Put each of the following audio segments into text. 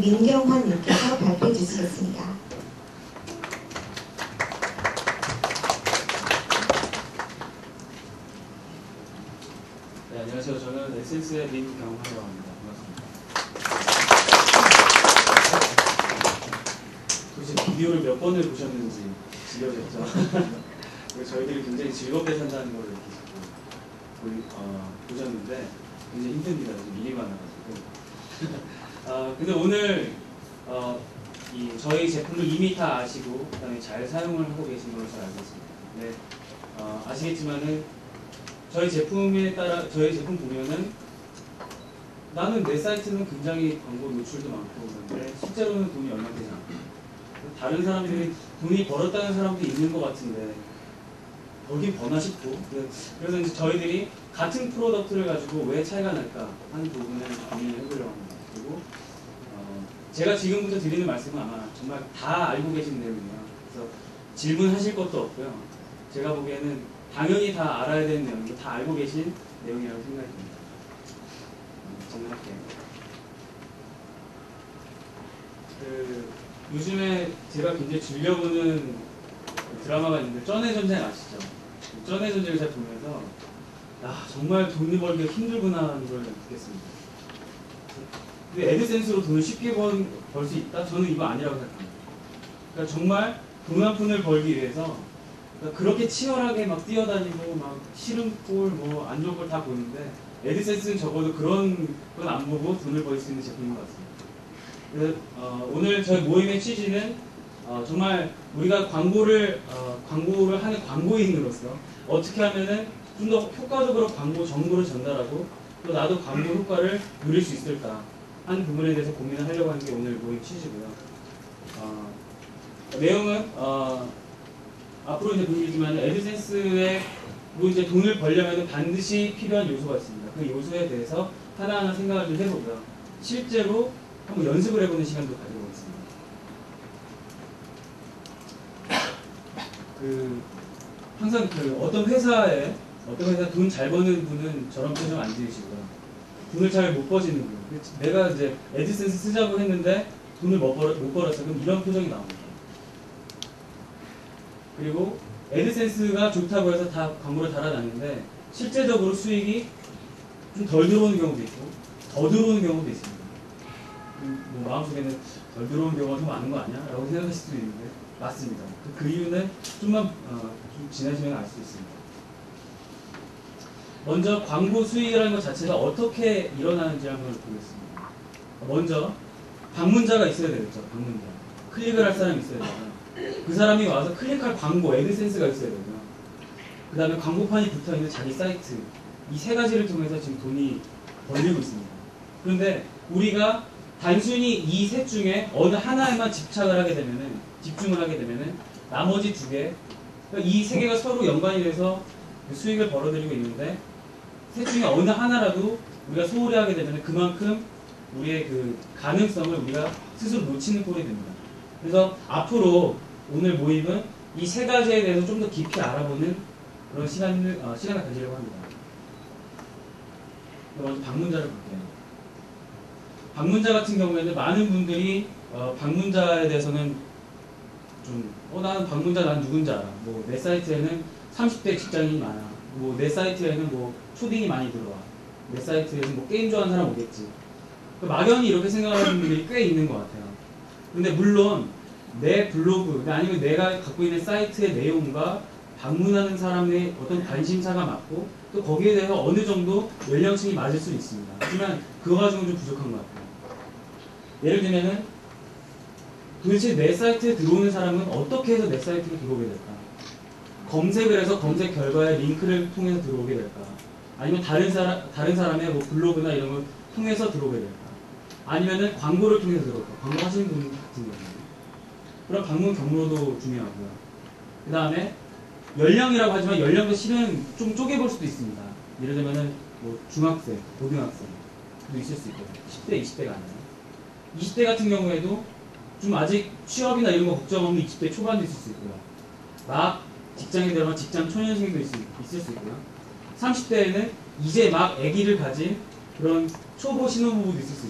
민경환님께서 발표해 주시겠습니다. 네, 안녕하세요. 저는 에센스의 민경환이라고 합니다. 반갑습니다. 도대체 비디오를 몇 번을 보셨는지 지겨졌죠? 저희들이 굉장히 즐겁게 산다는 걸 이렇게 보셨는데 굉장히 힘듭니다. 지금 일이 많아가지고. 근데 오늘 저희 제품을 이미 다 아시고 그다음에 잘 사용을 하고 계신 걸로 잘 알고 있습니다. 네, 아시겠지만은 저희 제품 보면은 나는 내 사이트는 굉장히 광고 노출도 많고 그런데 실제로는 돈이 얼마 되지 않고 다른 사람들이 돈이 벌었다는 사람도 있는 것 같은데 거긴 버나 싶고 그래서 이제 저희들이 같은 프로덕트를 가지고 왜 차이가 날까 하는 부분을 고민을 해보려고 합니다. 그리고 제가 지금부터 드리는 말씀은 아마 정말 다 알고 계신 내용이에요. 그래서 질문하실 것도 없고요. 제가 보기에는 당연히 다 알아야 되는 내용이고 다 알고 계신 내용이라고 생각이 듭니다. 질문할게요. 요즘에 제가 굉장히 즐겨보는 드라마가 있는데 쩐의 전쟁 아시죠? 쩐의 전쟁을 잘 보면서 정말 돈을 벌기가 힘들구나 하는 걸 느꼈습니다. 근데 애드센스로 돈을 쉽게 벌 수 있다? 저는 이거 아니라고 생각합니다. 그러니까 정말 돈 한 푼을 벌기 위해서 그렇게 치열하게 막 뛰어다니고 막 싫은 꼴, 뭐 안 좋은 걸 다 보는데 애드센스는 적어도 그런 건 안 보고 돈을 벌 수 있는 제품인 것 같습니다. 그래서 오늘 저희 모임의 취지는 정말 우리가 광고를 하는 광고인으로서 어떻게 하면은 좀 더 효과적으로 광고 정보를 전달하고 또 나도 광고 효과를 누릴 수 있을까 하는 부분에 대해서 고민을 하려고 하는 게 오늘 모임 취지고요. 내용은 앞으로 이제 보이지만 애드센스에 이제 돈을 벌려면 반드시 필요한 요소가 있습니다. 그 요소에 대해서 하나하나 생각을 좀 해보고요. 실제로 한번 연습을 해보는 시간도 가져보겠습니다. 항상 어떤 회사 돈 잘 버는 분은 저런 표정 안 지으시고요. 돈을 잘 못 버시는 분. 내가 이제 애드센스 쓰자고 했는데 돈을 못 벌었어. 그럼 이런 표정이 나옵니다. 그리고 애드센스가 좋다고 해서 다 광고를 달아놨는데 실제적으로 수익이 좀 덜 들어오는 경우도 있고 더 들어오는 경우도 있습니다. 뭐 마음속에는 덜 들어오는 경우가 좀 많은 거 아니야? 라고 생각하실 수도 있는데 맞습니다. 그 이유는 좀 지나시면 알 수 있습니다. 먼저 광고 수익이라는 것 자체가 어떻게 일어나는지 한번 보겠습니다. 먼저 방문자가 있어야 되겠죠. 방문자. 클릭을 할 사람이 있어야 되고요. 그 사람이 와서 클릭할 광고, 애드센스가 있어야 되고요. 그 다음에 광고판이 붙어있는 자기 사이트. 이 세 가지를 통해서 지금 돈이 벌리고 있습니다. 그런데 우리가 단순히 이 셋 중에 어느 하나에만 집중을 하게 되면은 나머지 두 개, 그러니까 이 세 개가 서로 연관이 돼서 수익을 벌어들이고 있는데 셋 중에 어느 하나라도 우리가 소홀히 하게 되면 그만큼 우리의 그 가능성을 우리가 스스로 놓치는 꼴이 됩니다. 그래서 앞으로 오늘 모임은 이 세 가지에 대해서 좀 더 깊이 알아보는 그런 시간을 가지려고 합니다. 먼저 방문자를 볼게요. 방문자 같은 경우에는 많은 분들이 방문자에 대해서는 좀 나는 방문자 난 누군지 알아. 뭐 내 사이트에는 30대 직장인이 많아. 뭐 내 사이트에는 뭐 초딩이 많이 들어와. 내 사이트에는 뭐 게임 좋아하는 사람 오겠지. 막연히 이렇게 생각하는 분들이 꽤 있는 것 같아요. 근데 물론 내 블로그 아니면 내가 갖고 있는 사이트의 내용과 방문하는 사람의 어떤 관심사가 맞고 또 거기에 대해서 어느 정도 연령층이 맞을 수는 있습니다. 하지만 그거 가지고는 좀 부족한 것 같아요. 예를 들면은 도대체 내 사이트에 들어오는 사람은 어떻게 해서 내 사이트로 들어오게 될까? 검색을 해서 검색 결과에 링크를 통해서 들어오게 될까? 아니면 다른 사람의 뭐 블로그나 이런 걸 통해서 들어오게 될까? 아니면은 광고를 통해서 들어올까? 광고 하시는 분 같은 경우는. 그런 방문 경로도 중요하고요. 그 다음에 연령이라고 하지만 연령도 실은 좀 쪼개볼 수도 있습니다. 예를 들면은 뭐 중학생, 고등학생도 있을 수 있고 10대, 20대가 아니라 20대 같은 경우에도 좀 아직 취업이나 이런 거 걱정 없는 20대 초반도 있을 수 있고요. 막 직장에 들어간 직장 초년생도 있을 수 있고요. 30대에는 이제 막 아기를 가진 그런 초보 신혼부부도 있을 수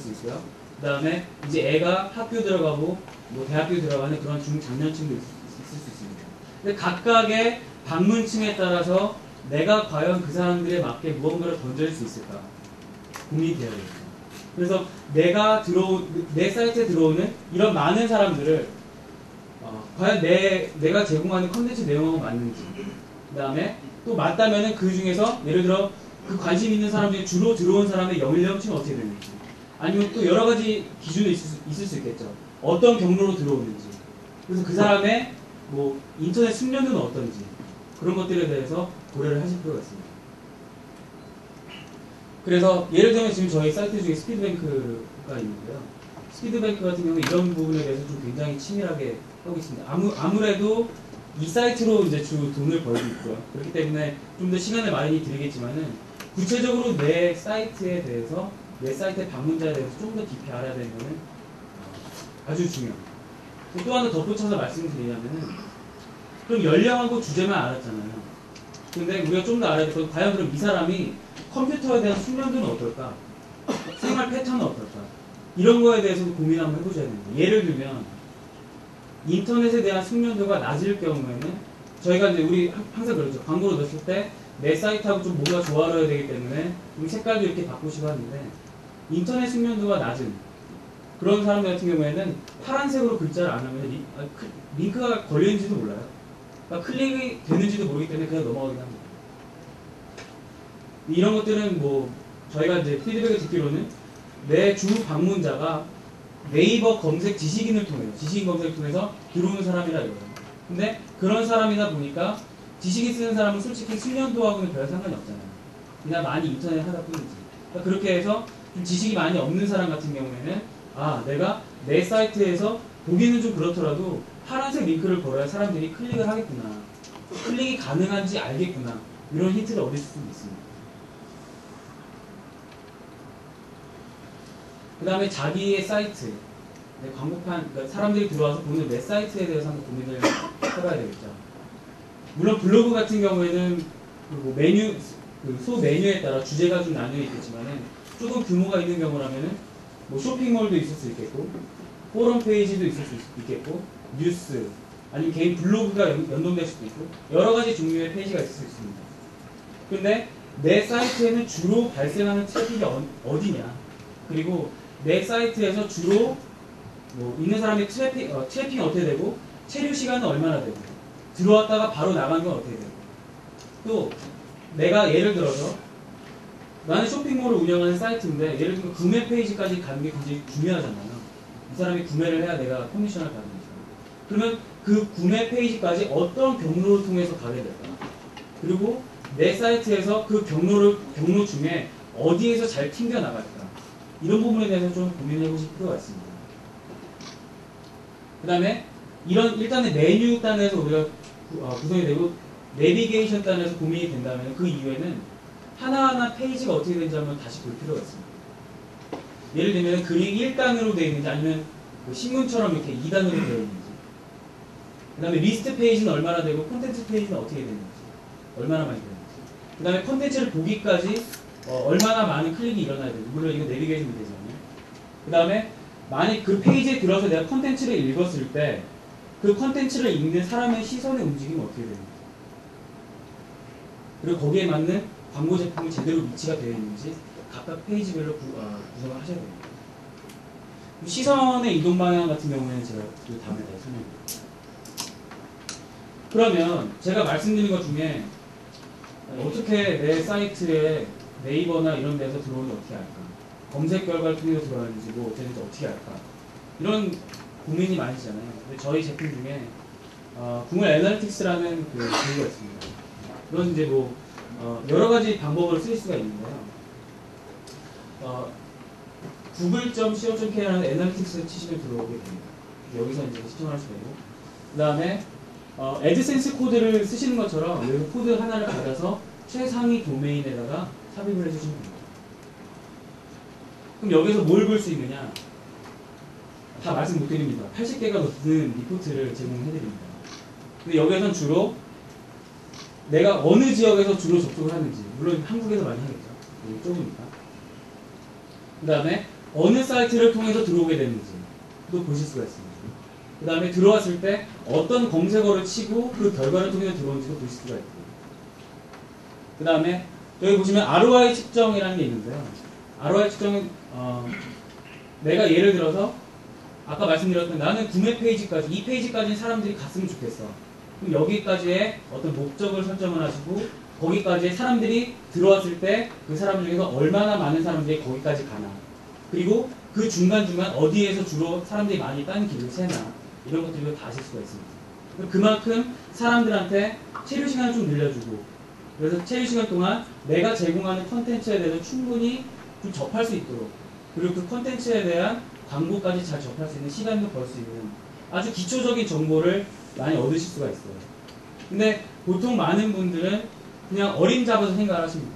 있고요. 그 다음에 이제 애가 학교 들어가고 뭐 대학교 들어가는 그런 중장년층도 있을 수 있습니다. 근데 각각의 방문층에 따라서 내가 과연 그 사람들에 맞게 무언가를 던질 수 있을까 고민이 되어야겠죠. 그래서 내 사이트에 들어오는 이런 많은 사람들을 과연 내가 제공하는 컨텐츠 내용하고 맞는지, 그 다음에 또 맞다면은 그 중에서 예를 들어 그 관심 있는 사람 중에 주로 들어온 사람의 연령층은 어떻게 되는지, 아니면 또 여러 가지 기준이 있을 수 있겠죠. 어떤 경로로 들어오는지, 그래서 그 사람의 뭐 인터넷 숙련도는 어떤지, 그런 것들에 대해서 고려를 하실 필요가 있습니다. 그래서 예를 들면 지금 저희 사이트 중에 스피드뱅크가 있는데요. 스피드뱅크 같은 경우는 이런 부분에 대해서 좀 굉장히 치밀하게 하고 있습니다. 아무래도 이 사이트로 이제 주 돈을 벌고 있고요. 그렇기 때문에 좀 더 시간을 많이 들이겠지만은 구체적으로 내 사이트에 대해서, 내 사이트의 방문자에 대해서 좀 더 깊이 알아야 되는 것은 아주 중요합니다. 또 하나 덧붙여서 말씀드리자면은, 그럼 연령하고 주제만 알았잖아요. 근데 우리가 좀 더 알아야 될 건, 과연 그럼 이 사람이 컴퓨터에 대한 숙련도는 어떨까? 생활 패턴은 어떨까? 이런 거에 대해서도 고민 한번 해보셔야 됩니다. 예를 들면 인터넷에 대한 숙련도가 낮을 경우에는, 저희가 이제 우리 항상 그렇죠. 광고를 넣었을 때 내 사이트하고 좀 뭔가 조화로워야 되기 때문에 색깔도 이렇게 바꾸시고 하는데, 인터넷 숙련도가 낮은 그런 사람들 같은 경우에는 파란색으로 글자를 안 하면 링크가 걸려있는지도 몰라요. 그러니까 클릭이 되는지도 모르기 때문에 그냥 넘어가긴 합니다. 이런 것들은 뭐 저희가 이제 피드백을 듣기로는 내 주 방문자가 네이버 검색 지식인을 통해서, 지식인 검색을 통해서 들어오는 사람이라 이거예요. 근데 그런 사람이다 보니까 지식인 쓰는 사람은 솔직히 숙련도하고는 별 상관이 없잖아요. 그냥 많이 인터넷 하다 뿐이지. 그러니까 그렇게 해서 좀 지식이 많이 없는 사람 같은 경우에는, 내가 내 사이트에서 보기는 좀 그렇더라도 파란색 링크를 걸어야 사람들이 클릭을 하겠구나, 클릭이 가능한지 알겠구나, 이런 힌트를 얻을 수 있습니다. 그 다음에 자기의 사이트, 광고판, 그러니까 사람들이 들어와서 보는 내 사이트에 대해서 한번 고민을 해봐야 되겠죠. 물론 블로그 같은 경우에는 뭐 소 메뉴에 따라 주제가 좀 나뉘어 있겠지만은, 조금 규모가 있는 경우라면은 뭐 쇼핑몰도 있을 수 있겠고, 포럼 페이지도 있을 수 있겠고, 뉴스, 아니면 개인 블로그가 연동될 수도 있고, 여러 가지 종류의 페이지가 있을 수 있습니다. 근데 내 사이트에는 주로 발생하는 트래픽이 어디냐, 그리고 내 사이트에서 주로 뭐 있는 사람의 트래픽이 어떻게 되고, 체류 시간은 얼마나 되고, 들어왔다가 바로 나간 건 어떻게 되고, 또 내가 예를 들어서 나는 쇼핑몰을 운영하는 사이트인데, 예를 들면 구매 페이지까지 가는 게 굉장히 중요하잖아요. 이 사람이 구매를 해야 내가 커미션을 받는 거죠. 그러면 그 구매 페이지까지 어떤 경로를 통해서 가게 될까? 그리고 내 사이트에서 그 경로 중에 어디에서 잘 튕겨 나갈까? 이런 부분에 대해서 좀 고민해 보실 필요가 있습니다. 그 다음에 일단은 메뉴 단에서 우리가 구성이 되고, 내비게이션 단에서 고민이 된다면 그 이후에는 하나하나 페이지가 어떻게 되는지 한번 다시 볼 필요가 있습니다. 예를 들면 글이 1단으로 되어 있는지, 아니면 뭐 신문처럼 이렇게 2단으로 되어 있는지, 그 다음에 리스트 페이지는 얼마나 되고 콘텐츠 페이지는 어떻게 되는지, 얼마나 많이 되는지, 그 다음에 콘텐츠를 보기까지 얼마나 많은 클릭이 일어나야 되는지, 물론 이거 내비게이션이 되잖아요. 그 다음에 만약 그 페이지에 들어서 내가 콘텐츠를 읽었을 때 그 콘텐츠를 읽는 사람의 시선의 움직임이 어떻게 되는지, 그리고 거기에 맞는 광고 제품이 제대로 위치가 되어 있는지 각각 페이지별로 구성을 하셔야 됩니다. 시선의 이동 방향 같은 경우에는 제가 그 다음에 다시 설명드릴게요. 그러면 제가 말씀드린 것 중에 어떻게 내 사이트에 네이버나 이런 데서 들어오는지 어떻게 알까? 검색 결과를 통해서 들어가는지 뭐 어떻게든지 어떻게 알까? 이런 고민이 많으시잖아요. 근데 저희 제품 중에 구글 애널리틱스라는 그 도구가 있습니다. 이건 이제 뭐 여러 가지 방법으로 쓸 수가 있는데요. google.co.kr라는 애널리틱스를 치시면 들어오게 됩니다. 여기서 이제 시청할 수 되고, 그 다음에 애드센스 코드를 쓰시는 것처럼 여기 코드 하나를 받아서 최상위 도메인에다가 삽입을 해주시면 됩니다. 그럼 여기서 뭘 볼 수 있느냐? 다 말씀 못 드립니다. 80개가 넘는 리포트를 제공해드립니다. 근데 여기서는 주로 내가 어느 지역에서 주로 접속을 하는지, 물론 한국에서 많이 하겠죠. 여기 좁으니까. 그 다음에 어느 사이트를 통해서 들어오게 되는지도 보실 수가 있습니다. 그 다음에 들어왔을 때 어떤 검색어를 치고 그 결과를 통해서 들어오는지도 보실 수가 있고, 그 다음에 여기 보시면 ROI 측정이라는 게 있는데요. ROI 측정은 내가 예를 들어서 아까 말씀드렸던 나는 구매 페이지까지, 이 페이지까지는 사람들이 갔으면 좋겠어. 그럼 여기까지의 어떤 목적을 설정을 하시고 거기까지 사람들이 들어왔을 때 그 사람 중에서 얼마나 많은 사람들이 거기까지 가나, 그리고 그 중간중간 어디에서 주로 사람들이 많이 딴 길을 세나, 이런 것들도 다 아실 수가 있습니다. 그만큼 사람들한테 체류 시간을 좀 늘려주고, 그래서 체류 시간 동안 내가 제공하는 컨텐츠에 대해서 충분히 좀 접할 수 있도록, 그리고 그 컨텐츠에 대한 광고까지 잘 접할 수 있는 시간도 벌 수 있는 아주 기초적인 정보를 많이 얻으실 수가 있어요. 근데 보통 많은 분들은 그냥 어림잡아서 생각을 하십니다.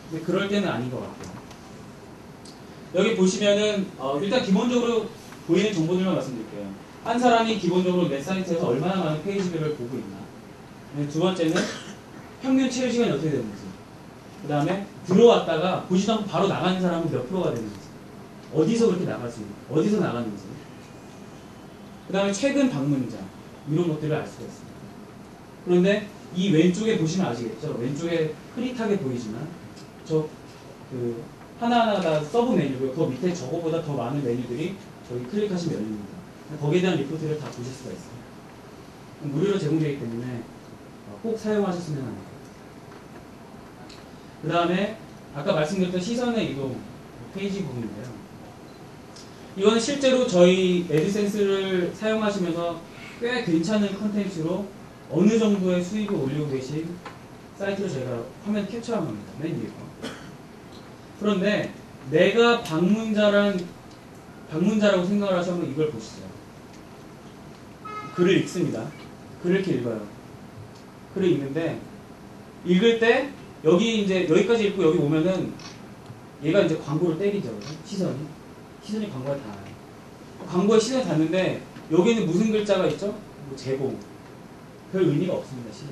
근데 그럴 때는 아닌 것 같아요. 여기 보시면은 일단 기본적으로 보이는 정보들만 말씀드릴게요. 한 사람이 기본적으로 내 사이트에서 얼마나 많은 페이지들을 보고 있나. 두 번째는 평균 체류 시간이 어떻게 되는지. 그 다음에 들어왔다가 보지도 않고 바로 나가는 사람은 몇 프로가 되는지. 어디서 그렇게 나갈 수 있는지. 어디서 나가는지. 그 다음에 최근 방문자. 이런 것들을 알 수가 있습니다. 그런데 이 왼쪽에 보시면 아시겠죠? 왼쪽에 흐릿하게 보이지만 그 하나하나 다 서브 메뉴고요. 그 밑에 저거보다 더 많은 메뉴들이 저기 클릭하시면 열립니다. 거기에 대한 리포트를 다 보실 수가 있어요. 무료로 제공되기 때문에 꼭 사용하셨으면 합니다. 그 다음에 아까 말씀드렸던 시선의 이동 페이지 부분인데요. 이거는 실제로 저희 애드센스를 사용하시면서 꽤 괜찮은 컨텐츠로 어느 정도의 수익을 올리고 계신 사이트로 제가 화면 캡처한 겁니다. 맨 위에 거. 그런데 내가 방문자라고 생각을 하시면 이걸 보시죠. 글을 읽습니다. 글을 이렇게 읽어요. 글을 읽는데 읽을 때 여기까지 읽고 여기 오면은 얘가 이제 광고를 때리죠. 시선이 광고에 닿아요. 광고에 시선이 닿는데 여기는 무슨 글자가 있죠? 뭐 제공. 별 의미가 없습니다. 시선.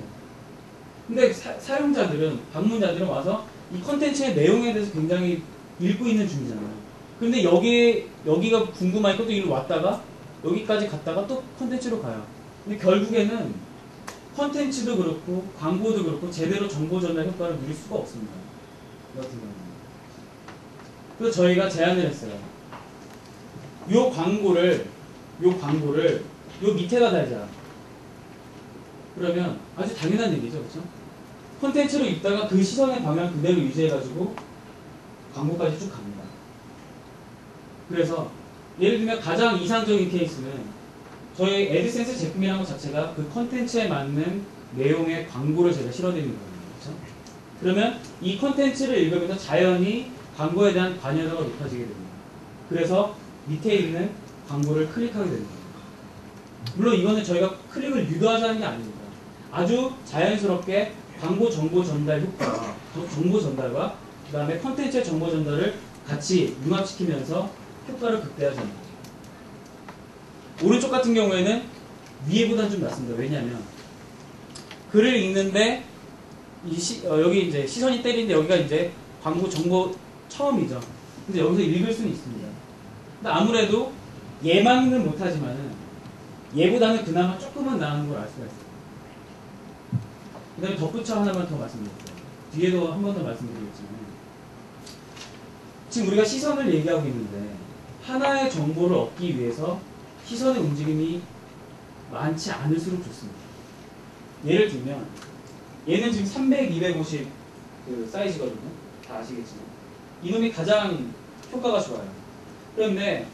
근데 사용자들은, 방문자들은 와서 이 컨텐츠의 내용에 대해서 굉장히 읽고 있는 중이잖아요. 근데 여기가 궁금하니까 또 이리로 왔다가 여기까지 갔다가 또 컨텐츠로 가요. 근데 결국에는 컨텐츠도 그렇고 광고도 그렇고 제대로 정보 전달 효과를 누릴 수가 없습니다. 이 같은 경우는. 그래서 저희가 제안을 했어요. 요 광고를 요 밑에다 달자. 그러면 아주 당연한 얘기죠. 그렇죠? 콘텐츠로 입다가 그 시선의 방향 그대로 유지해가지고 광고까지 쭉 갑니다. 그래서 예를 들면 가장 이상적인 케이스는 저희 애드센스 제품이라는 것 자체가 그 콘텐츠에 맞는 내용의 광고를 제가 실어드리는 거예요. 그렇죠? 그러면 이 콘텐츠를 읽으면서 자연히 광고에 대한 관여도가 높아지게 됩니다. 그래서 밑에 있는 광고를 클릭하게 됩니다. 물론 이거는 저희가 클릭을 유도하자는 게 아닙니다. 아주 자연스럽게 광고 정보 전달 효과, 정보 전달과 그 다음에 콘텐츠의 정보 전달을 같이 융합시키면서 효과를 극대화합니다. 오른쪽 같은 경우에는 위에보다는 좀 낫습니다. 왜냐하면 글을 읽는데 여기 이제 시선이 때리는데 여기가 이제 광고 정보 처음이죠. 근데 여기서 읽을 수는 있습니다. 근데 아무래도 얘만은 못하지만은 얘보다는 그나마 조금은 나은 걸 알 수가 있어요. 그 다음에 덧붙여 하나만 더 말씀드릴게요. 뒤에도 한 번 더 말씀드리겠지만 지금 우리가 시선을 얘기하고 있는데 하나의 정보를 얻기 위해서 시선의 움직임이 많지 않을수록 좋습니다. 예를 들면 얘는 지금 300, 250 그 사이즈거든요. 다 아시겠지만 이놈이 가장 효과가 좋아요. 그런데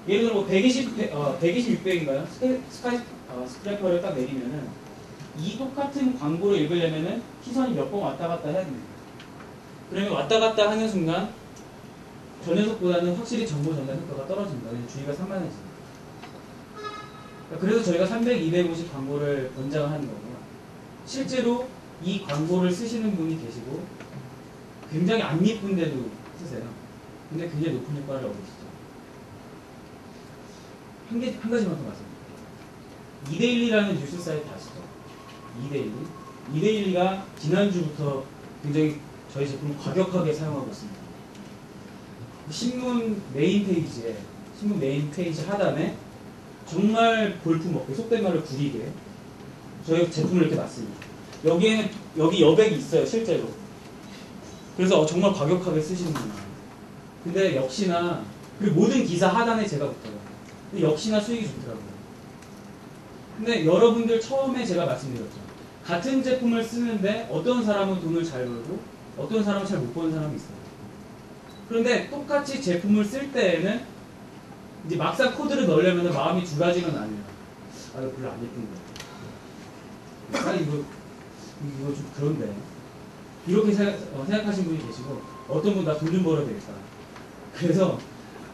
예를 들어 뭐 120, 600인가요? 스크래퍼를 딱 내리면은 이 똑같은 광고를 읽으려면은 시선이 몇 번 왔다 갔다 해야 됩니다. 그러면 왔다 갔다 하는 순간 저 녀석보다는 확실히 정보 전달 효과가 떨어집니다. 주의가 산만해집니다. 그래서 저희가 300, 250 광고를 권장을 하는 거고요. 실제로 이 광고를 쓰시는 분이 계시고 굉장히 안 이쁜데도 쓰세요. 근데 굉장히 높은 효과를 얻으시죠. 한 가지만 더 말씀드릴게요. 이데일리라는 뉴스 사이트 아시죠? 이데일리가 지난주부터 굉장히 저희 제품을 과격하게 사용하고 있습니다. 신문 메인 페이지 하단에 정말 볼품없게 속된 말로 구리게 저희 제품을 이렇게 놨습니다. 여기 여백이 있어요, 실제로. 그래서 정말 과격하게 쓰시는구나. 근데 역시나, 그리고 모든 기사 하단에 제가 붙어요. 근데 역시나 수익이 좋더라고요. 근데 여러분들 처음에 제가 말씀드렸죠. 같은 제품을 쓰는데 어떤 사람은 돈을 잘 벌고 어떤 사람은 잘 못 버는 사람이 있어요. 그런데 똑같이 제품을 쓸 때에는 이제 막상 코드를 넣으려면 마음이 두 가지가 나뉘어요. 아, 이거 별로 안 예쁜데. 아, 이거 좀 그런데. 이렇게 생각하시는 분이 계시고, 어떤 분 나 돈 좀 벌어야 되겠다. 그래서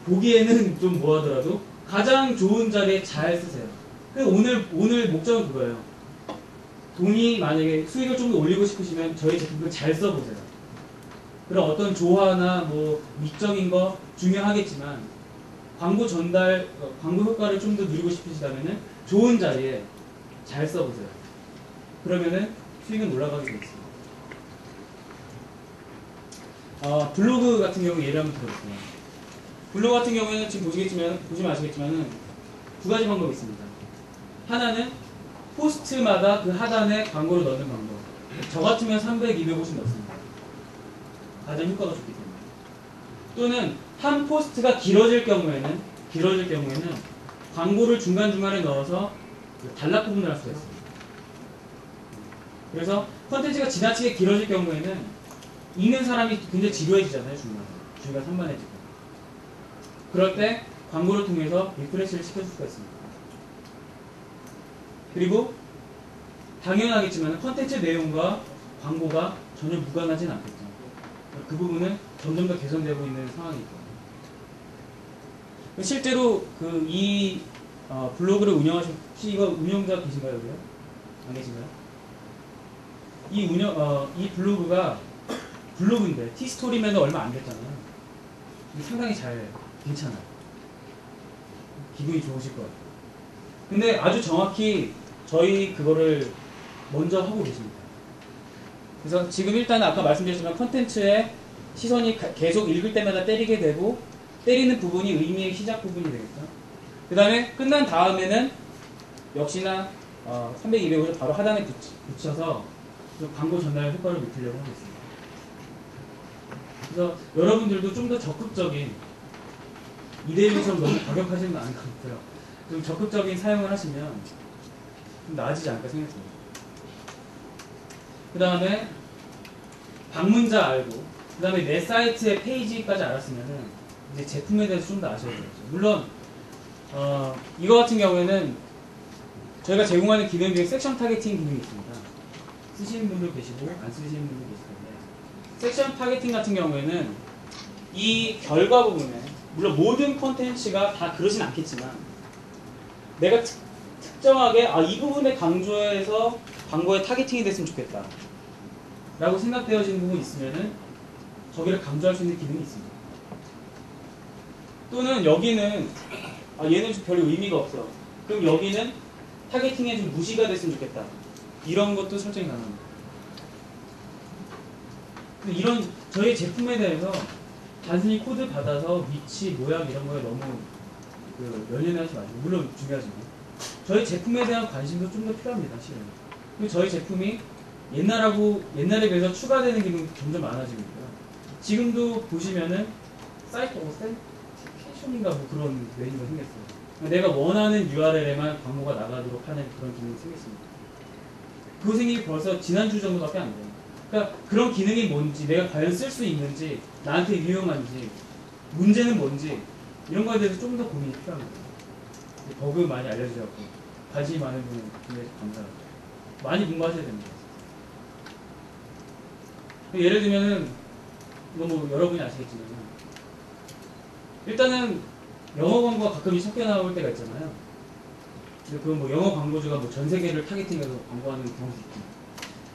보기에는 좀 뭐하더라도 가장 좋은 자리에 잘 쓰세요. 그래서 오늘 목적은 그거예요. 돈이 만약에 수익을 좀 더 올리고 싶으시면 저희 제품을 잘 써보세요. 그런 어떤 조화나 뭐 미적인 거 중요하겠지만 광고 전달, 광고 효과를 좀 더 누리고 싶으시다면은 좋은 자리에 잘 써보세요. 그러면은 수익은 올라가게 돼 있습니다. 블로그 같은 경우 예를 한번 들어볼게요. 블로그 같은 경우에는 지금 보시면 아시겠지만은 두 가지 방법이 있습니다. 하나는 포스트마다 그 하단에 광고를 넣는 방법. 저 같으면 300, 250 넣습니다. 가장 효과가 좋기 때문에. 또는 한 포스트가 길어질 경우에는 광고를 중간중간에 넣어서 단락 부분을 할 수가 있습니다. 그래서 컨텐츠가 지나치게 길어질 경우에는 읽는 사람이 굉장히 지루해지잖아요, 주의가 산만해지고. 그럴 때 광고를 통해서 리프레시를 시켜줄 수가 있습니다. 그리고 당연하겠지만 컨텐츠 내용과 광고가 전혀 무관하진 않겠죠. 그 부분은 점점 더 개선되고 있는 상황이고. 실제로 이 블로그를 운영하신, 혹시 이거 운영자 계신가요, 여기요? 안 계신가요? 이 블로그가 블로그인데 티스토리면 얼마 안 됐잖아요. 상당히 괜찮아요. 기분이 좋으실 것 같아요. 근데 아주 정확히 저희 그거를 먼저 하고 계십니다. 그래서 지금 일단 아까 말씀드렸지만 컨텐츠에 시선이 계속 읽을 때마다 때리게 되고, 때리는 부분이 의미의 시작 부분이 되겠죠. 그 다음에 끝난 다음에는 역시나 300, 200을 바로 하단에 붙여서 광고 전달 효과를 높이려고 하고 있습니다. 그래서 여러분들도 좀 더 적극적인, 이데일리처럼 너무 과격하지는 않은 것 같고요. 좀 적극적인 사용을 하시면 좀 나아지지 않을까 생각합니다. 그 다음에 방문자 알고, 그 다음에 내 사이트의 페이지까지 알았으면은 이제 제품에 대해서 좀 더 아셔야 되겠죠. 물론 이거 같은 경우에는 저희가 제공하는 기능 중에 섹션 타겟팅 기능이 있습니다. 쓰시는 분도 계시고 안 쓰시는 분도 계실 텐데, 섹션 타겟팅 같은 경우에는 이 결과 부분에, 물론 모든 콘텐츠가 다 그러진 않겠지만 내가 특정하게 이 부분에 강조해서 광고에 타겟팅이 됐으면 좋겠다 라고 생각되어지는 부분이 있으면은 거기를 강조할 수 있는 기능이 있습니다. 또는 여기는 얘는 좀 별 의미가 없어, 그럼 여기는 타겟팅에 좀 무시가 됐으면 좋겠다, 이런 것도 설정이 가능합니다. 근데 이런 저희 제품에 대해서 단순히 코드 받아서 위치, 모양 이런 거에 너무 연연하지 마시고, 물론 중요하지만 저희 제품에 대한 관심도 좀 더 필요합니다, 실은. 그리고 저희 제품이 옛날에 비해서 추가되는 기능이 점점 많아지고 있고요. 지금도 보시면은 사이트 오센티케이션인가 뭐 그런 메뉴가 생겼어요. 내가 원하는 URL에만 광고가 나가도록 하는 그런 기능이 생겼습니다. 그거 생기기 벌써 지난주 정도밖에 안 돼요. 그러니까 그런 기능이 뭔지, 내가 과연 쓸 수 있는지, 나한테 유용한지, 문제는 뭔지, 이런 거에 대해서 좀 더 고민이 필요합니다. 버그 많이 알려주셔서 관심이 많은 분은 굉장히 감사합니다. 많이 공부하셔야 됩니다. 예를 들면은 너무 여러분이 아시겠지만 일단은 영어 광고가 가끔씩 섞여 나올 때가 있잖아요. 근데 그건 뭐 영어 광고주가 뭐 전 세계를 타겟팅해서 광고하는 경우도 있고.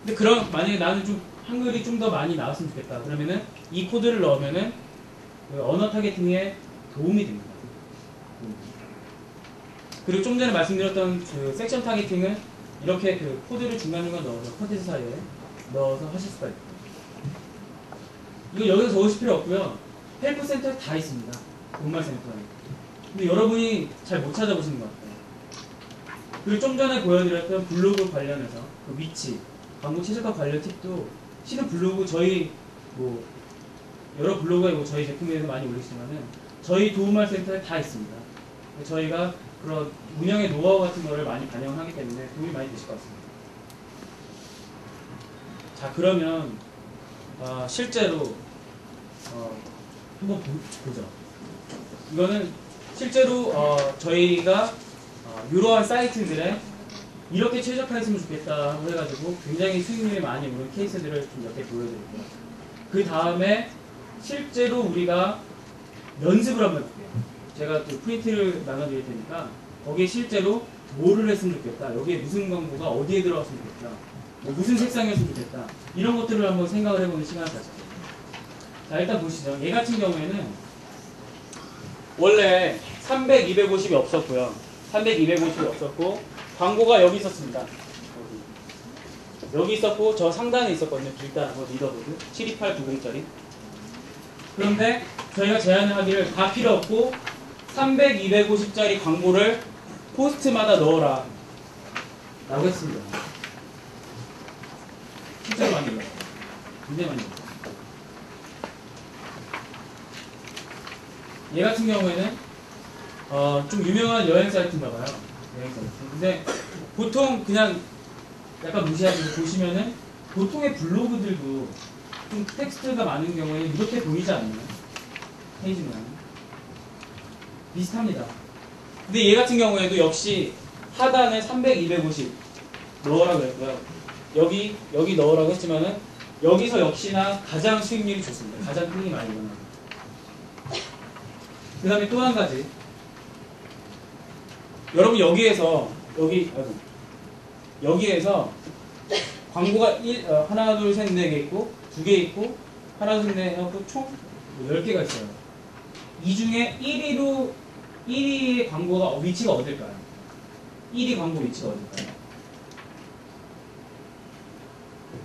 근데 만약에 나는 좀 한글이 좀 더 많이 나왔으면 좋겠다, 그러면은 이 코드를 넣으면은 그 언어 타겟팅에 도움이 됩니다. 그리고 좀 전에 말씀드렸던 그 섹션 타겟팅은 이렇게 그 코드를 중간중간 넣어서 컨텐츠 사이에 넣어서 하실 수가 있고, 이거 여기서 적으실 필요 없고요. 헬프 센터에 다 있습니다. 도움말 센터에. 근데 여러분이 잘 못 찾아보시는 것 같아요. 그리고 좀 전에 보여드렸던 블로그 관련해서 그 위치, 광고 최저가 관련 팁도 실은 블로그 저희 뭐 여러 블로그에 뭐 저희 제품에 대해서 많이 올리시지만은 저희 도움말 센터에 다 있습니다. 저희가 그런 운영의 노하우 같은 거를 많이 반영을 하기 때문에 도움이 많이 되실 것 같습니다. 자, 그러면 실제로 한번 보죠. 이거는 실제로 저희가 이러한 사이트들에 이렇게 최적화했으면 좋겠다 해가지고 굉장히 수익률이 많이 오른 케이스들을 좀 몇 개 보여드릴게요. 그 다음에 실제로 우리가 연습을 한번 해볼게요. 제가 또 프린트를 나눠드릴 테니까 거기에 실제로 뭐를 했으면 좋겠다, 여기에 무슨 광고가 어디에 들어갔으면 좋겠다, 뭐 무슨 색상이었으면 좋겠다, 이런 것들을 한번 생각을 해보는 시간을 가질게요. 자, 일단 보시죠. 얘 같은 경우에는 원래 300, 250이 없었고요. 300, 250이 없었고 광고가 여기 있었습니다. 여기 있었고 저 상단에 있었거든요. 길다라고 리더보드 72890짜리. 그런데 저희가 제안을 하기를 다 필요 없고 300, 250짜리 광고를 포스트마다 넣어라 라고 했습니다. 실제로 많이 넣어요. 굉장히 많이 넣어요. 얘 같은 경우에는 좀 유명한 여행 사이트인가봐요. 여행 사이트. 근데 보통 그냥 약간 무시하시고 보시면은 보통의 블로그들도 좀 텍스트가 많은 경우에는 이렇게 보이지 않나요? 페이지는 비슷합니다. 근데 얘 같은 경우에도 역시 하단에 300, 250 넣으라고 했고요. 여기 넣으라고 했지만은 여기서 역시나 가장 수익률이 좋습니다. 가장 클릭이 많이 일어납니다. 그 다음에 또 한 가지. 여러분 여기에서 광고가 하나, 둘, 셋, 네 개 있고, 두 개 있고, 하나, 둘, 넷 하고 총 10개가 있어요. 이 중에 1위의 광고가 위치가 어딜까요? 1위 광고 위치가 어딜까요?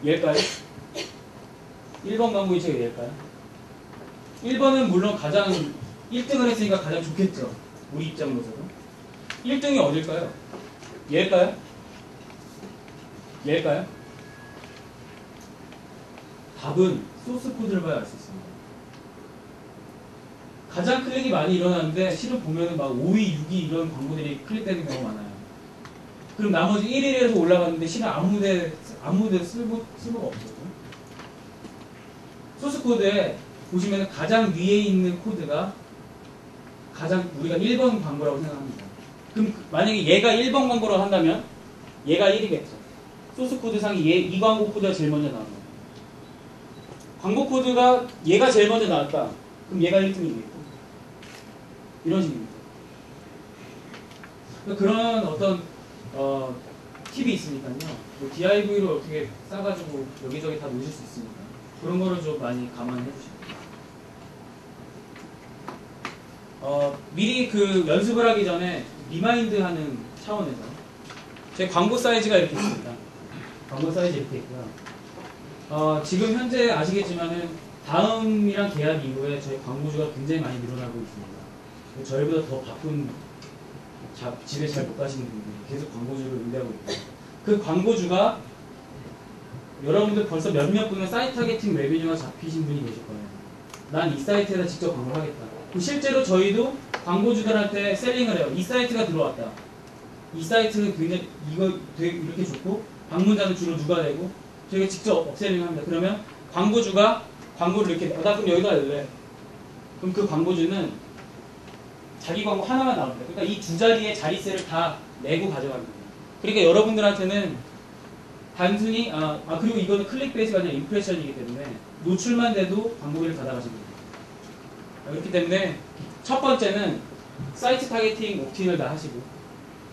얘일까요? 1번 광고 위치가 얘일까요? 1번은 물론 가장 1등을 했으니까 가장 좋겠죠. 우리 입장으로서도. 1등이 어딜까요? 얘일까요? 얘일까요? 답은 소스 코드를 봐야 알 수 있습니다. 가장 클릭이 많이 일어나는데 실은 보면은 막 5위, 6위 이런 광고들이 클릭되는 경우가 많아요. 그럼 나머지 1위에서 올라갔는데 실은 아무데 쓸모가 없어요. 소스 코드에 보시면 가장 위에 있는 코드가 가장 우리가 1번 광고라고 생각합니다. 그럼 만약에 얘가 1번 광고라고 한다면 얘가 1위겠죠. 소스 코드상이 이 광고 코드가 제일 먼저 나와요. 광고 코드가 얘가 제일 먼저 나왔다. 그럼 얘가 1등이겠고. 이런 식입니다. 그런 어떤 팁이 있으니까요. 뭐 DIV를 어떻게 싸가지고 여기저기 다 놓으실 수 있으니까 그런 거를 좀 많이 감안해 주시고 미리 그 연습을 하기 전에 리마인드 하는 차원에서 제 광고 사이즈가 이렇게 있습니다. 광고 사이즈 이렇게 있고요. 지금 현재 아시겠지만은 다음이랑 계약 이후에 저희 광고주가 굉장히 많이 늘어나고 있습니다. 저희보다 더 바쁜 집에 잘 못 가시는 분들이 계속 광고주를 응대하고 있고 그 광고주가 여러분들 벌써 몇몇 분은 사이트 타겟팅 레비뉴가 잡히신 분이 계실 거예요. 난 이 사이트에다 직접 광고를 하겠다. 실제로 저희도 광고주들한테 셀링을 해요. 이 사이트가 들어왔다. 이 사이트는 굉장히 이거 되게 이렇게 좋고 방문자는 주로 누가 되고 저희가 직접 업셀링을 합니다. 그러면 광고주가 광고를 이렇게 나 그럼 여기다 넣을래. 그럼 그 광고주는 자기 광고 하나만 나옵니다. 그러니까 이 두 자리의 자릿세를 다 내고 가져갑니다. 그러니까 여러분들한테는 단순히 그리고 이거는 클릭베이스가 아니라 임프레션이기 때문에 노출만 돼도 광고비를 받아가십니다. 그렇기 때문에 첫 번째는 사이트 타겟팅 옵팅을 다 하시고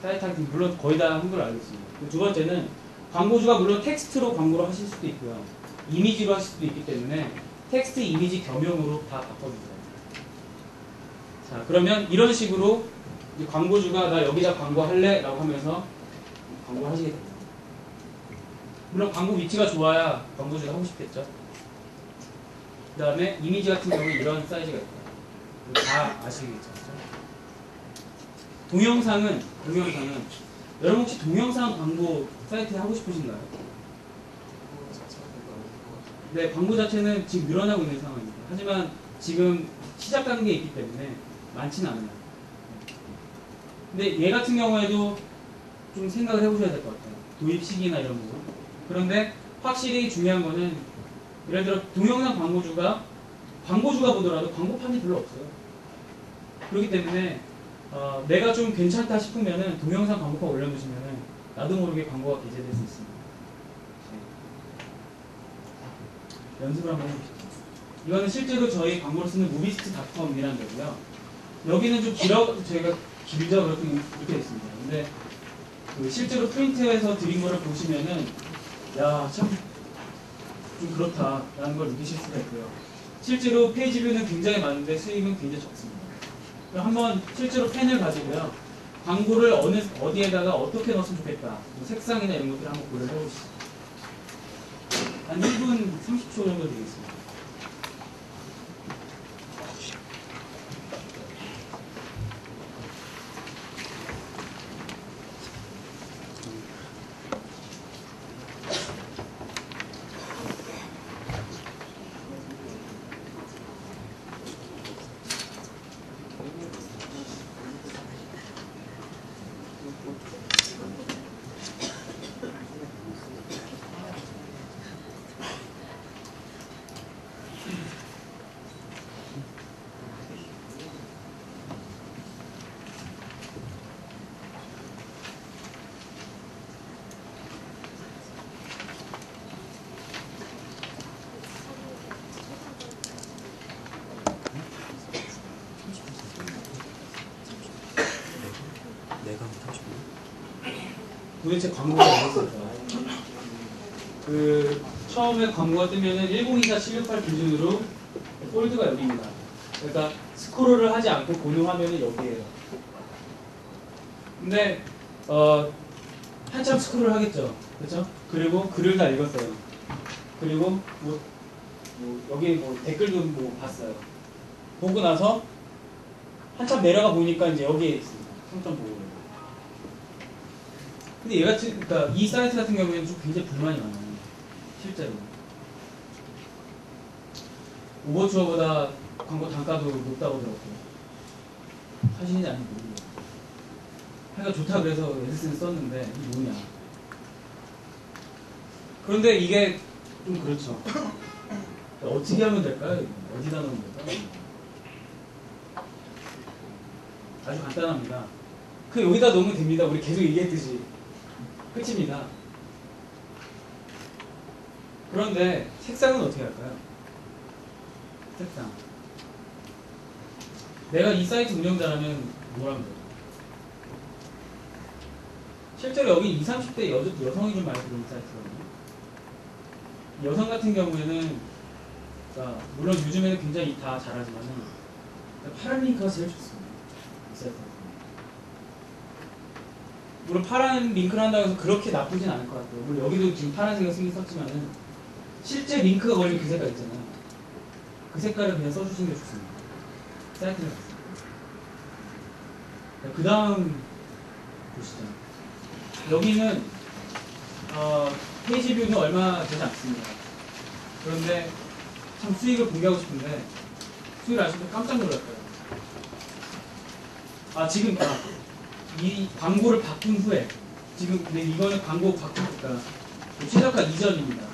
사이트 타겟팅 물론 거의 다 한 걸 알고 있습니다. 두 번째는 광고주가 물론 텍스트로 광고를 하실 수도 있고요. 이미지로 하실 수도 있기 때문에 텍스트 이미지 겸용으로 다 바꿔주세요. 자, 그러면 이런 식으로 광고주가 나 여기다 광고할래 라고 하면서 광고를 하시게 됩니다. 물론 광고 위치가 좋아야 광고주가 하고 싶겠죠. 그 다음에 이미지 같은 경우는 이런 사이즈가 있다. 다 아시겠죠? 동영상은 여러분 혹시 동영상 광고 사이트 하고 싶으신가요? 네, 광고 자체는 지금 늘어나고 있는 상황입니다. 하지만 지금 시작하는 게 있기 때문에 많지는 않아요. 근데 얘 같은 경우에도 좀 생각을 해보셔야 될 것 같아요. 도입 시기나 이런 부분. 그런데 확실히 중요한 거는 예를 들어 동영상 광고주가 보더라도 광고판이 별로 없어요. 그렇기 때문에 내가 좀 괜찮다 싶으면은 동영상 광고판 올려놓으시면은 나도 모르게 광고가 게재될 수 있습니다. 네. 연습을 한번 해보시죠. 이거는 실제로 저희 광고를 쓰는 무비스트닷컴이라는 데고요. 여기는 좀 저희가 길죠. 이렇게 있습니다. 근데 그 실제로 프린트해서 드린 거를 보시면은 야, 참 좀 그렇다라는 걸 느끼실 수가 있고요. 실제로 페이지 뷰는 굉장히 많은데 수익은 굉장히 적습니다. 그럼 한번 실제로 펜을 가지고요. 광고를 어디에다가 어떻게 넣었으면 좋겠다. 뭐 색상이나 이런 것들을 한번 고려해 보시죠. 한 1분 30초 정도 되겠습니다. 도대체 광고가 어딨을까요? 처음에 광고가 뜨면은 1024-768 기준으로 폴드가 여기입니다. 그러니까 스크롤을 하지 않고 보는 화면이 여기에요. 근데 한참 스크롤을 하겠죠. 그렇죠? 그리고 글을 다 읽었어요. 그리고 여기 댓글도 봤어요. 보고 나서 한참 내려가 보니까 이제 여기에 있습니다. 평점 보고. 근데 그러니까 이 사이트 같은 경우에는 좀 굉장히 불만이 많아요. 실제로. 오버추어보다 광고 단가도 높다고 들었고. 사실인지 아닌지 모르겠어요. 하여간 좋다 그래서 에센스 썼는데 이게 뭐냐. 그런데 이게 좀 그렇죠. 어떻게 하면 될까요? 어디다 넣으면 될까요? 아주 간단합니다. 여기다 넣으면 됩니다. 우리 계속 얘기했듯이. 끝입니다. 그런데 색상은 어떻게 할까요? 색상. 내가 이 사이트 운영자라면 뭘 하면 돼요? 실제로 여기 20, 30대 여성이 좀 많이 들어오는 사이트거든요. 여성 같은 경우에는 그러니까 물론 요즘에는 굉장히 다 잘하지만 파란 링크가 제일 좋습니다. 이 사이트. 물론 파란 링크를 한다고 해서 그렇게 나쁘진 않을 것 같아요. 물론 여기도 지금 파란색을 신경 썼지만은 실제 링크가 걸린 그 색깔 있잖아요. 그 색깔을 그냥 써주시는 게 좋습니다. 사이트를 봤습니다. 그 다음 보시죠. 여기는 페이지 뷰는 얼마 되지 않습니다. 그런데 참 수익을 공개하고 싶은데 수익을 아시면 깜짝 놀랄 거예요. 지금 이 광고를 바꾼 후에 지금 근데 이거는 광고 바꾸니까 최저가 이전입니다.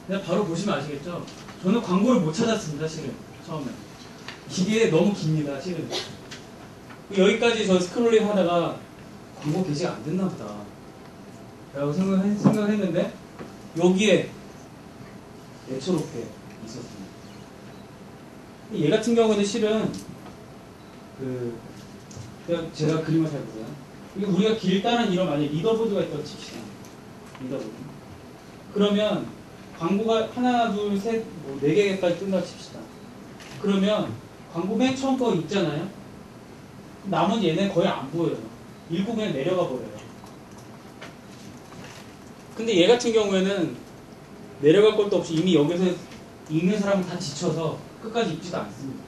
그냥 바로 보시면 아시겠죠? 저는 광고를 못 찾았습니다, 실은 처음에. 이게 너무 깁니다, 실은. 여기까지 저 스크롤링 하다가 광고 게시가 안 됐나 보다 라고 생각을 했는데 여기에 애초롭게 있었습니다. 얘 같은 경우는 실은 제가 그림을 잘 보세요. 우리가 길다란 이런 만약에 리더보드가 있다고 칩시다. 리더보드. 그러면 광고가 하나, 둘, 셋, 뭐 4개까지 뜬다 칩시다. 그러면 광고 맨 처음 거 있잖아요. 나머지 얘네 거의 안 보여요. 읽고 그냥 내려가 버려요. 근데 얘 같은 경우에는 내려갈 것도 없이 이미 여기서 읽는 사람은 다 지쳐서 끝까지 읽지도 않습니다.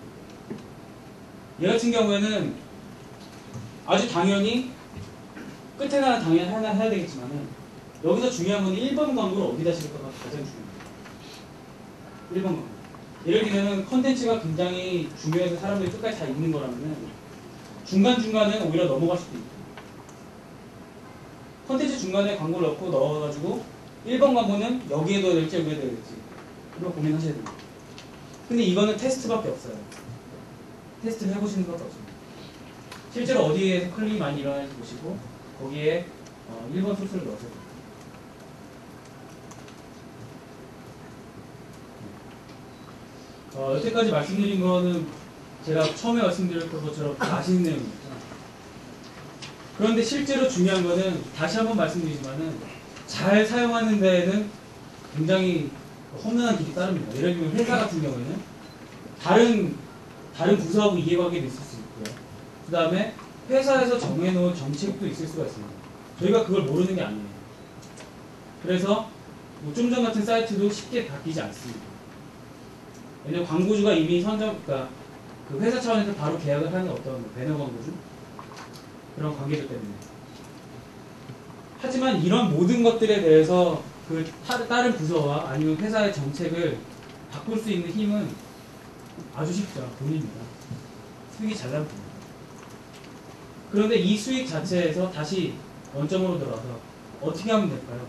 얘 같은 경우에는 아주 당연히 끝에나 당연히 하나 해야 되겠지만은 여기서 중요한 건 1번 광고를 어디다 실까가 가장 중요해요. 1번 광고. 예를 들면 컨텐츠가 굉장히 중요해서 사람들이 끝까지 다 읽는 거라면은 중간중간은 오히려 넘어갈 수도 있고 컨텐츠 중간에 광고를 넣고 넣어가지고 1번 광고는 여기에 둬야 될지 여기에 둬야 될지 이거 고민하셔야 됩니다. 근데 이거는 테스트밖에 없어요. 테스트를 해보시는 것밖에 없습니다. 실제로 어디에서 클릭이 많이 일어나는지 보시고 거기에 1번 소스를 넣으세요. 여태까지 말씀드린 거는 제가 처음에 말씀드렸던 것처럼 다 아시는 내용입니다. 그런데 실제로 중요한 거는 다시 한번 말씀드리지만은 잘 사용하는 데에는 굉장히 험난한 길이 따릅니다. 예를 들면 회사 같은 경우에는 다른 부서하고 이해관계도 있을 수 있고요. 그 다음에 회사에서 정해놓은 정책도 있을 수가 있습니다. 저희가 그걸 모르는 게 아니에요. 그래서 뭐 좀 전 같은 사이트도 쉽게 바뀌지 않습니다. 왜냐면 광고주가 이미 그러니까 그 회사 차원에서 바로 계약을 하는 어떤 배너 광고주 그런 관계들 때문에. 하지만 이런 모든 것들에 대해서 그 다른 부서와 아니면 회사의 정책을 바꿀 수 있는 힘은 아주 쉽죠. 돈입니다. 수익이 잘 나올 겁니다. 그런데 이 수익 자체에서 다시 원점으로 돌아와서 어떻게 하면 될까요?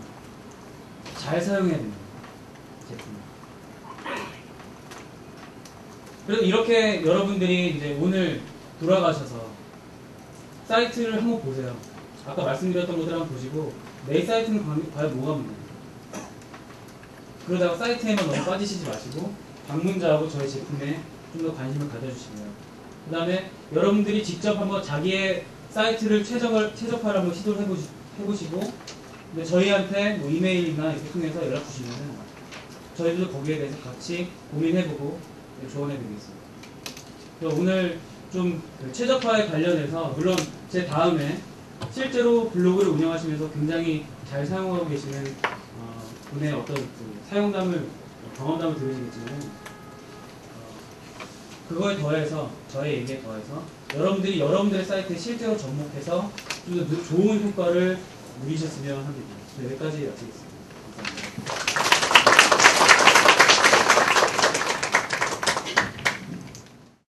잘 사용해야 됩니다. 제품을. 그래서 이렇게 여러분들이 이제 오늘 돌아가셔서 사이트를 한번 보세요. 아까 말씀드렸던 것들 한번 보시고 내 사이트는 과연 뭐가 문제인가. 그러다가 사이트에만 너무 빠지시지 마시고 방문자하고 저희 제품에 좀 더 관심을 가져주시고요. 그 다음에 여러분들이 직접 한번 자기의 사이트를 최적화를 한번 시도를 해보시고 근데 저희한테 뭐 이메일이나 이렇게 통해서 연락 주시면은 저희도 거기에 대해서 같이 고민해보고 조언해드리겠습니다. 그래서 오늘 좀 최적화에 관련해서 물론 제 다음에 실제로 블로그를 운영하시면서 굉장히 잘 사용하고 계시는 분의 어떤 사용담을 경험담을 들으시겠지만 그거에 더해서 저의 얘기에 더해서 여러분들이 여러분들의 사이트에 실제로 접목해서 좀 더 좋은 효과를 누리셨으면 합니다. 네, 여기까지 마치겠습니다. 감사합니다.